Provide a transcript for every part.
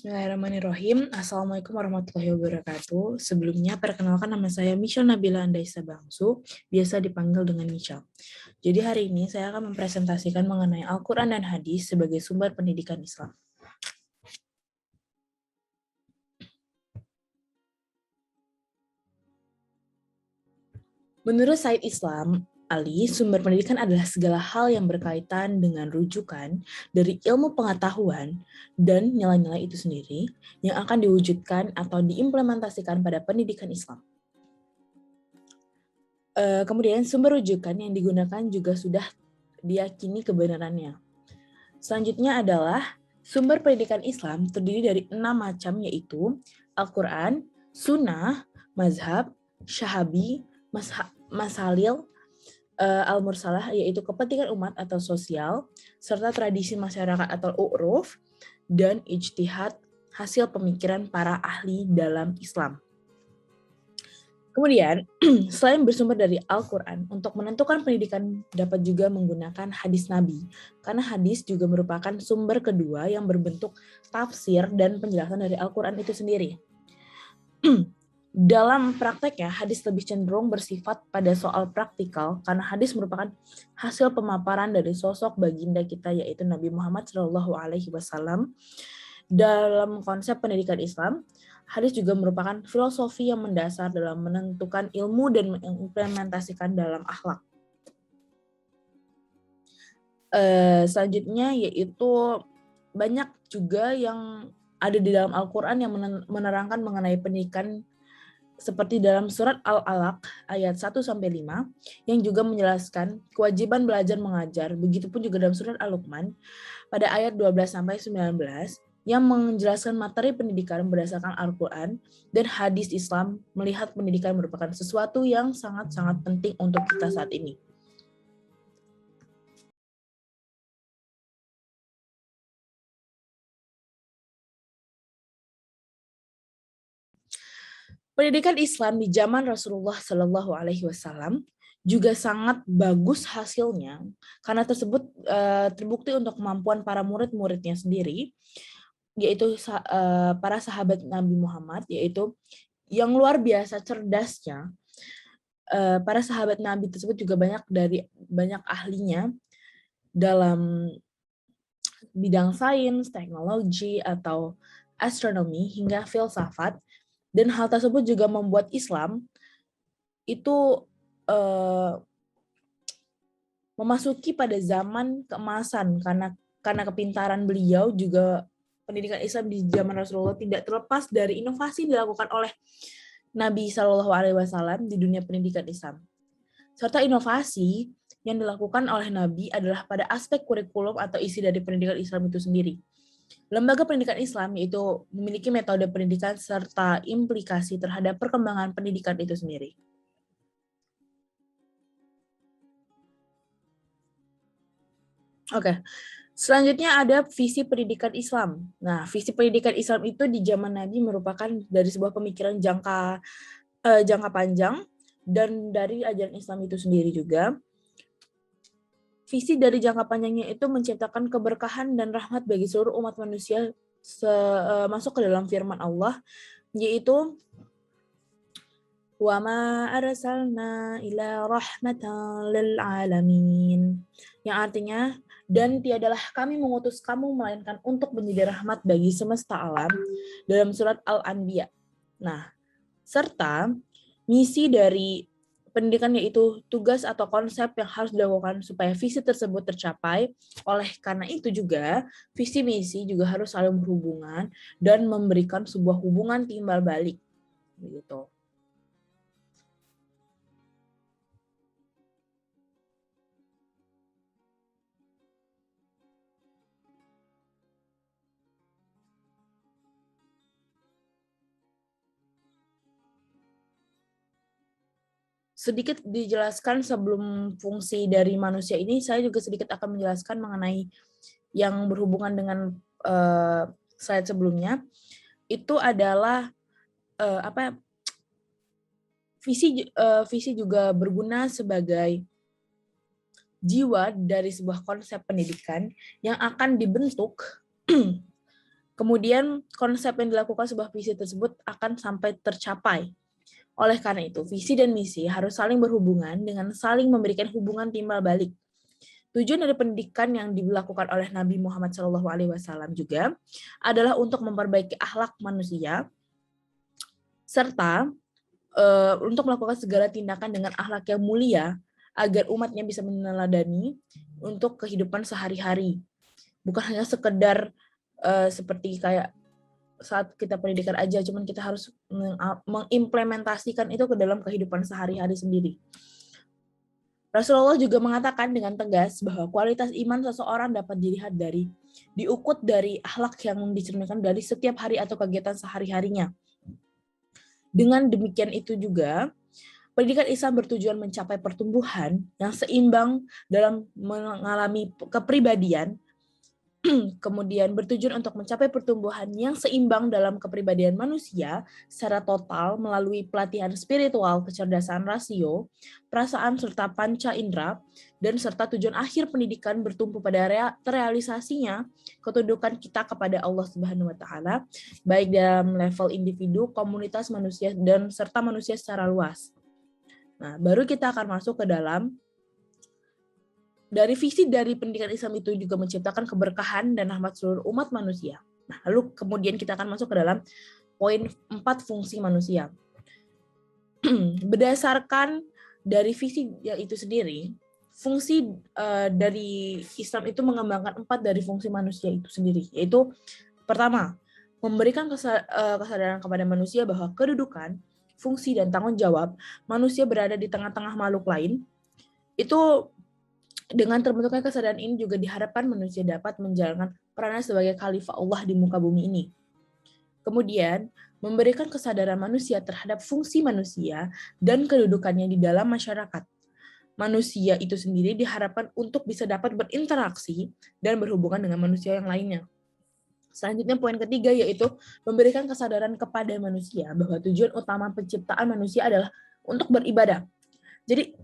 Bismillahirrahmanirrahim. Assalamualaikum warahmatullahi wabarakatuh. Sebelumnya, perkenalkan nama saya Michelle Nabila Andaisa Bangsu, biasa dipanggil dengan Michelle. Jadi hari ini saya akan mempresentasikan mengenai Al-Quran dan Hadis sebagai sumber pendidikan Islam. Menurut Said Islam Ali, sumber pendidikan adalah segala hal yang berkaitan dengan rujukan dari ilmu pengetahuan dan nilai-nilai itu sendiri yang akan diwujudkan atau diimplementasikan pada pendidikan Islam. Kemudian sumber rujukan yang digunakan juga sudah diyakini kebenarannya. Selanjutnya adalah sumber pendidikan Islam terdiri dari 6 macam, yaitu Al-Quran, Sunnah, Mazhab, Syahabi, Masalil, Al-Mursalah, yaitu kepentingan umat atau sosial, serta tradisi masyarakat atau uruf, dan ijtihad, hasil pemikiran para ahli dalam Islam. Kemudian, selain bersumber dari Al-Quran, untuk menentukan pendidikan dapat juga menggunakan hadis Nabi, karena hadis juga merupakan sumber kedua yang berbentuk tafsir dan penjelasan dari Al-Quran itu sendiri. Dalam prakteknya, hadis lebih cenderung bersifat pada soal praktikal, karena hadis merupakan hasil pemaparan dari sosok baginda kita, yaitu Nabi Muhammad SAW. Dalam konsep pendidikan Islam, hadis juga merupakan filosofi yang mendasar dalam menentukan ilmu dan mengimplementasikan dalam akhlak. Selanjutnya yaitu banyak juga yang ada di dalam Al-Quran yang menerangkan mengenai pendidikan, seperti dalam surat Al-Alaq ayat 1-5 yang juga menjelaskan kewajiban belajar mengajar. Begitupun juga dalam surat Al-Luqman pada ayat 12-19 yang menjelaskan materi pendidikan berdasarkan Al-Quran dan hadis Islam, melihat pendidikan merupakan sesuatu yang sangat-sangat penting untuk kita saat ini. Pendidikan Islam di zaman Rasulullah Shallallahu Alaihi Wasallam juga sangat bagus hasilnya, karena tersebut terbukti untuk kemampuan para murid-muridnya sendiri, yaitu para sahabat Nabi Muhammad, yaitu yang luar biasa cerdasnya. Para sahabat Nabi tersebut juga banyak ahlinya dalam bidang sains, teknologi, atau astronomi hingga filsafat. Dan hal tersebut juga membuat Islam itu memasuki pada zaman keemasan, karena kepintaran beliau. Juga pendidikan Islam di zaman Rasulullah tidak terlepas dari inovasi yang dilakukan oleh Nabi Shallallahu Alaihi Wasallam di dunia pendidikan Islam. Serta inovasi yang dilakukan oleh Nabi adalah pada aspek kurikulum atau isi dari pendidikan Islam itu sendiri. Lembaga pendidikan Islam itu memiliki metode pendidikan serta implikasi terhadap perkembangan pendidikan itu sendiri. Oke, selanjutnya ada visi pendidikan Islam. Nah, visi pendidikan Islam itu di zaman Nabi merupakan dari sebuah pemikiran jangka panjang dan dari ajaran Islam itu sendiri juga. Visi dari jangka panjangnya itu menciptakan keberkahan dan rahmat bagi seluruh umat manusia, masuk ke dalam firman Allah, yaitu wa ma arsalna ila rahmatan lil alamin, yang artinya, dan tiadalah kami mengutus kamu melainkan untuk menjadi rahmat bagi semesta alam, dalam surat Al-Anbiya. Nah, serta misi dari pendidikan yaitu tugas atau konsep yang harus dilakukan supaya visi tersebut tercapai. Oleh karena itu juga, visi misi juga harus saling berhubungan dan memberikan sebuah hubungan timbal balik. Begitu. Sedikit dijelaskan sebelum fungsi dari manusia ini, saya juga sedikit akan menjelaskan mengenai yang berhubungan dengan slide sebelumnya. Itu adalah visi juga berguna sebagai jiwa dari sebuah konsep pendidikan yang akan dibentuk Kemudian konsep yang dilakukan sebuah visi tersebut akan sampai tercapai. Oleh karena itu, visi dan misi harus saling berhubungan dengan saling memberikan hubungan timbal balik. Tujuan dari pendidikan yang dilakukan oleh Nabi Muhammad SAW juga adalah untuk memperbaiki akhlak manusia, serta untuk melakukan segala tindakan dengan akhlak yang mulia agar umatnya bisa meneladani untuk kehidupan sehari-hari. Bukan hanya sekedar seperti kayak saat kita pendidikan aja, cuman kita harus mengimplementasikan itu ke dalam kehidupan sehari-hari sendiri. Rasulullah juga mengatakan dengan tegas bahwa kualitas iman seseorang dapat dilihat diukur dari akhlak yang dicerminkan dari setiap hari atau kegiatan sehari-harinya. Dengan demikian itu juga, pendidikan Islam bertujuan mencapai pertumbuhan yang seimbang dalam mengalami kepribadian, kemudian bertujuan untuk mencapai pertumbuhan yang seimbang dalam kepribadian manusia secara total melalui pelatihan spiritual, kecerdasan rasio, perasaan serta panca indera, dan serta tujuan akhir pendidikan bertumpu pada terrealisasinya ketundukan kita kepada Allah Subhanahu wa taala, baik dalam level individu, komunitas manusia, dan serta manusia secara luas. Nah, baru kita akan masuk ke dalam dari visi dari pendidikan Islam itu juga menciptakan keberkahan dan rahmat seluruh umat manusia. Nah, lalu kemudian kita akan masuk ke dalam poin 4 fungsi manusia. Berdasarkan dari visi itu sendiri, fungsi dari Islam itu mengembangkan 4 dari fungsi manusia itu sendiri, yaitu pertama, memberikan kesadaran kepada manusia bahwa kedudukan, fungsi, dan tanggung jawab manusia berada di tengah-tengah makhluk lain. Itu dengan terbentuknya kesadaran ini juga diharapkan manusia dapat menjalankan perannya sebagai khalifah Allah di muka bumi ini. Kemudian, memberikan kesadaran manusia terhadap fungsi manusia dan kedudukannya di dalam masyarakat. Manusia itu sendiri diharapkan untuk bisa dapat berinteraksi dan berhubungan dengan manusia yang lainnya. Selanjutnya poin ketiga yaitu memberikan kesadaran kepada manusia bahwa tujuan utama penciptaan manusia adalah untuk beribadah. Jadi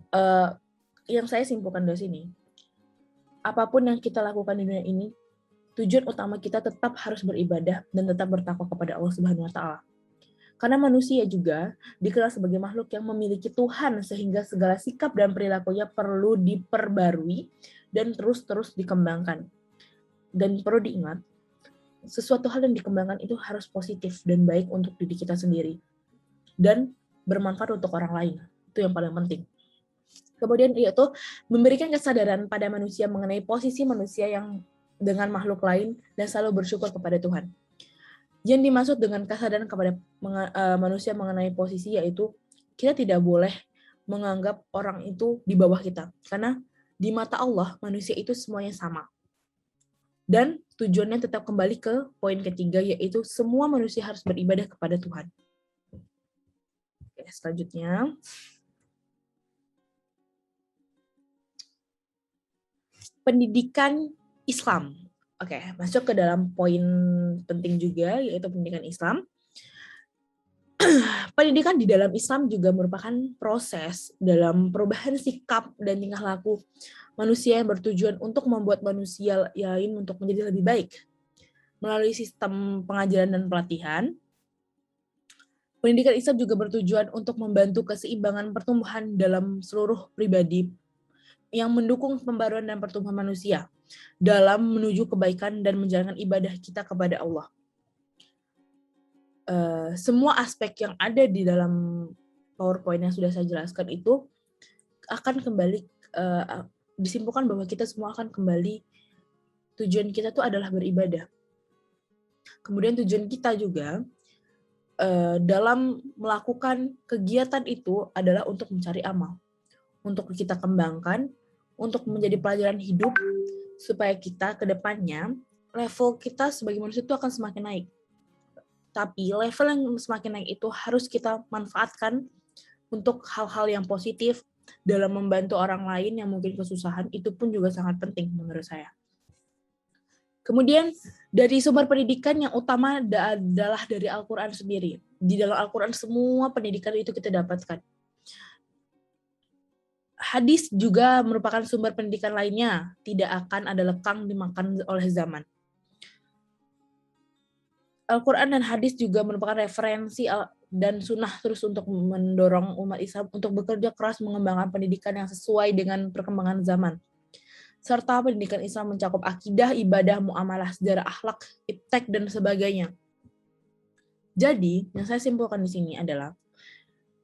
yang saya simpulkan dari sini, apapun yang kita lakukan di dunia ini, tujuan utama kita tetap harus beribadah dan tetap bertakwa kepada Allah Subhanahu wa taala. Karena manusia juga dikenal sebagai makhluk yang memiliki Tuhan sehingga segala sikap dan perilakunya perlu diperbarui dan terus-terus dikembangkan. Dan perlu diingat, sesuatu hal yang dikembangkan itu harus positif dan baik untuk diri kita sendiri dan bermanfaat untuk orang lain. Itu yang paling penting. Kemudian yaitu memberikan kesadaran pada manusia mengenai posisi manusia yang dengan makhluk lain dan selalu bersyukur kepada Tuhan. Yang dimaksud dengan kesadaran kepada manusia mengenai posisi yaitu kita tidak boleh menganggap orang itu di bawah kita. Karena di mata Allah manusia itu semuanya sama. Dan tujuannya tetap kembali ke poin ketiga yaitu semua manusia harus beribadah kepada Tuhan. Oke, selanjutnya. Pendidikan Islam. Oke, masuk ke dalam poin penting juga, yaitu pendidikan Islam. Pendidikan di dalam Islam juga merupakan proses dalam perubahan sikap dan tingkah laku manusia yang bertujuan untuk membuat manusia lain untuk menjadi lebih baik. Melalui sistem pengajaran dan pelatihan, pendidikan Islam juga bertujuan untuk membantu keseimbangan pertumbuhan dalam seluruh pribadi yang mendukung pembaruan dan pertumbuhan manusia dalam menuju kebaikan dan menjalankan ibadah kita kepada Allah. Semua aspek yang ada di dalam PowerPoint yang sudah saya jelaskan itu akan kembali disimpulkan bahwa kita semua akan kembali tujuan kita itu adalah beribadah. Kemudian tujuan kita juga dalam melakukan kegiatan itu adalah untuk mencari amal, untuk kita kembangkan, untuk menjadi pelajaran hidup, supaya kita ke depannya, level kita sebagai manusia itu akan semakin naik. Tapi level yang semakin naik itu harus kita manfaatkan untuk hal-hal yang positif dalam membantu orang lain yang mungkin kesusahan, itu pun juga sangat penting menurut saya. Kemudian dari sumber pendidikan yang utama adalah dari Al-Quran sendiri. Di dalam Al-Quran semua pendidikan itu kita dapatkan. Hadis juga merupakan sumber pendidikan lainnya, tidak akan ada lekang dimakan oleh zaman. Al-Quran dan hadis juga merupakan referensi dan sunnah terus untuk mendorong umat Islam untuk bekerja keras mengembangkan pendidikan yang sesuai dengan perkembangan zaman. Serta pendidikan Islam mencakup akidah, ibadah, muamalah, sejarah, akhlak, iptek, dan sebagainya. Jadi, yang saya simpulkan di sini adalah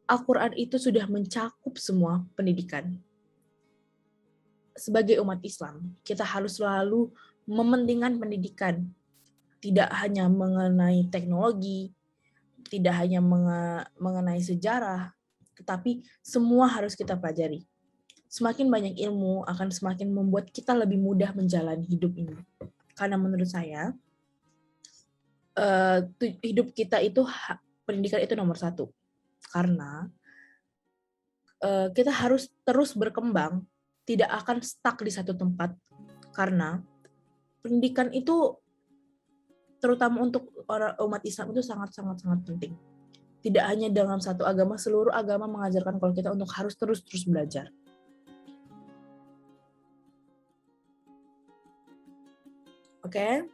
Al-Quran itu sudah mencakup semua pendidikan. Sebagai umat Islam, kita harus selalu mementingkan pendidikan, tidak hanya mengenai teknologi, tidak hanya mengenai sejarah, tetapi semua harus kita pelajari. Semakin banyak ilmu akan semakin membuat kita lebih mudah menjalani hidup ini. Karena menurut saya, hidup kita itu, pendidikan itu nomor satu. Karena kita harus terus berkembang, tidak akan stuck di satu tempat. Karena pendidikan itu terutama untuk umat Islam itu sangat penting. Tidak hanya dalam satu agama, seluruh agama mengajarkan kalau kita untuk harus terus belajar. Oke.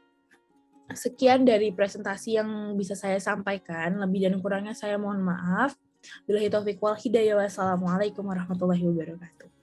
Sekian dari presentasi yang bisa saya sampaikan. Lebih dan kurangnya saya mohon maaf. Billahi taufiq wal hidayah. Wassalamualaikum warahmatullahi wabarakatuh.